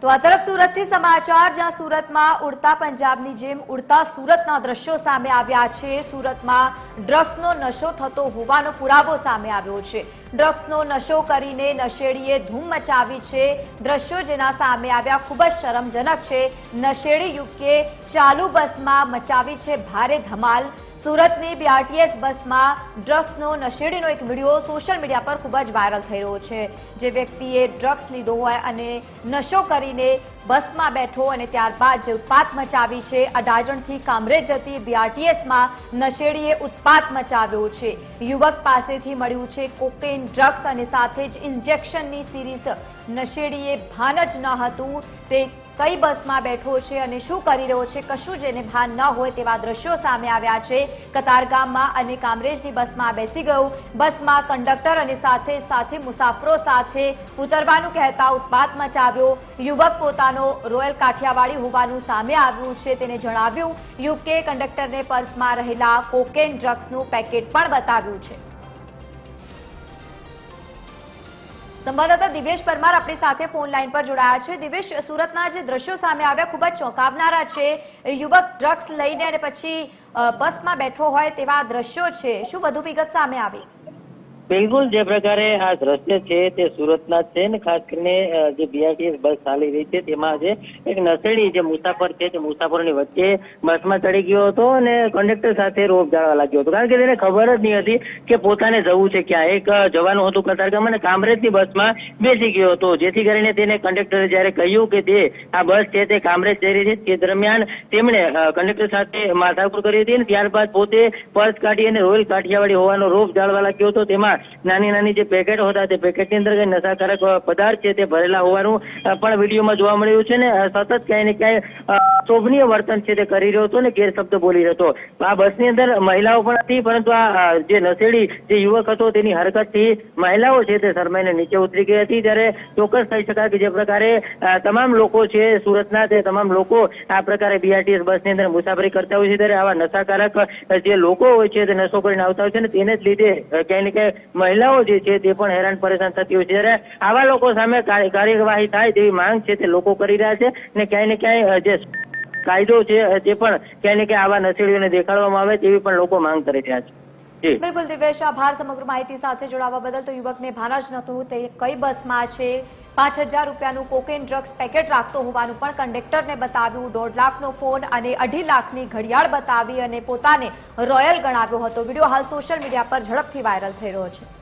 તો આ તરફ સુરતથી સમાચાર, જ્યાં સુરતમાં ઉડતા પંજાબની જેમ ઉડતા સુરતના દ્રશ્યો સામે આવ્યા છે। સુરતમાં ડ્રગ્સનો નશો થતો હોવાનો પુરાવો સામે આવ્યો છે। ડ્રગ્સનો નશો કરીને નશેડીએ ધૂમ મચાવી છે। દ્રશ્યો જેના સામે આવ્યા ખૂબ જ શરમજનક છે। નશેડી યુવકે ચાલુ બસમાં મચાવી છે ભારે ધમાલ। સુરતની બીઆરટીએસ બસમાં ડ્રગ્સનો નશેડીનો એક વિડીયો સોશિયલ મીડિયા પર ખૂબ જ વાયરલ થઈ રહ્યો છે। જે વ્યક્તિએ ડ્રગ્સ લીધો હોય અને નશો કરીને બસમાં બેઠો અને ત્યારબાદ જે ઉત્પાત મચાવી છે। અડાજણથી કામરેજ જતી બીઆરટીએસમાં નશેડીએ ઉત્પાત મચાવ્યો છે। યુવક પાસેથી મળ્યું છે કોકેન ડ્રગ્સ અને સાથે જ ઇન્જેક્શનની સિરીઝ। નશેડીએ ભાન જ ન હતું તે કઈ બસમાં બેઠો છે અને શું કરી રહ્યો છે, કશું જેને ભાન ન હોય તેવા દ્રશ્યો સામે આવ્યા છે। કતારગામમાં અને કામરેજની બસમાં બેસી ગયો। બસમાં કંડક્ટર અને સાથે મુસાફરો સાથે ઉતરવાનું કહેતા ઉત્પાત મચાવ્યો। યુવક પોતાનો રોયલ કાઠિયાવાડી હોવાનું સામે આવ્યું છે। તેને જણાવ્યું, યુવકે કંડક્ટરને પર્સમાં રહેલા કોકેન ડ્રગ્સનું પેકેટ પણ બતાવ્યું છે। સંવાદદાતા દિવેશ પરમાર આપણી સાથે ફોન લાઈન પર જોડાયા છે। દિવેશ, સુરતના જે દ્રશ્યો સામે આવ્યા ખૂબ જ ચોંકાવનારા છે। યુવક ડ્રગ્સ લઈને અને પછી બસમાં બેઠો હોય તેવા દ્રશ્યો છે, શું વધુ વિગત સામે આવી? બિલકુલ, જે પ્રકારે આ દ્રશ્ય છે તે સુરતના છે ને ખાસ કરીને જે બીઆરટીએસ બસ ચાલી રહી છે તેમાં જે એક નશેડી જે મુસાફર છે તે મુસાફરોની વચ્ચે બસમાં ચડી ગયો હતો અને કંડક્ટર સાથે રોપ જાળવા લાગ્યો હતો, કારણ કે તેને ખબર જ નહીં હતી કે પોતાને જવું છે ક્યાં। એક જવાનું હતું કતારગામ અને કામરેજની બસમાં બેસી ગયો હતો, જેથી કરીને તેને કંડક્ટરે જયારે કહ્યું કે તે આ બસ છે તે કામરેજ જઈ રહી છે તે દરમિયાન તેમણે કંડક્ટર સાથે માથાકૂટ કરી હતી અને ત્યારબાદ પોતે પર્સ કાઢી અને રોયલ કાઠિયાવાડી હોવાનો રોપ જાળવા લાગ્યો હતો। તેમાં નાની નાની જે પેકેટો હતા તે પેકેટની અંદર કઈ નશાકારક પદાર્થ છે તે ભરેલા હોવાનું પણ વિડીયોમાં જોવા મળ્યું છે ને સતત ક્યાંય ને ક્યાંય શોભનીય વર્તન છે તે કરી રહ્યો હતો ને ગેરશબ્દ બોલી રહ્યો હતો। આ બસની અંદર મહિલાઓ પણ હતી, પરંતુ આ જે નશેડી જે યુવક હતો તેની હરકતથી મહિલાઓ છે તે શરમાઈને નીચે ઉતરી ગઈ હતી। ત્યારે ચોક્કસ કહી શકાય કે જે પ્રકારે તમામ લોકો છે સુરતના તે તમામ લોકો આ પ્રકારે બીઆરટીએસ બસની અંદર મુસાફરી કરતા હોય છે, ત્યારે આવા નશાકારક જે લોકો હોય છે તે નશો કરીને આવતા હોય છે ને તેને જ લીધે ક્યાંય ને ક્યાંય મહિલાઓ જે છે તે પણ હેરાન પરેશાન થતી હોય છે। ત્યારે આવા લોકો સામે કાર્યવાહી થાય તેવી માંગ છે તે લોકો કરી રહ્યા છે ને ક્યાંય ને ક્યાંય જે કાયદો છે તે પણ ક્યાંય ને ક્યાંય આવા નશેડીઓને દેખાડવામાં આવે તેવી પણ લોકો માંગ કરી રહ્યા છે। બિલકુલ દિવેશ, આભાર સમગ્ર માહિતી સાથે જોડાવા બદલ। તો યુવકને ભાન જ નહોતું તે કઈ બસમાં છે। 5000 રૂપિયાનું કોકેન ડ્રગ્સ પેકેટ રાખતો હોવાનું પણ કંડક્ટરને બતાવ્યું। 1.5 લાખનો ફોન અને 2.5 લાખની ઘડિયાળ બતાવી અને પોતાને રોયલ ગણાવ્યો હતો। વિડીયો હાલ સોશિયલ મીડિયા પર ઝડપથી વાયરલ થઈ રહ્યો છે।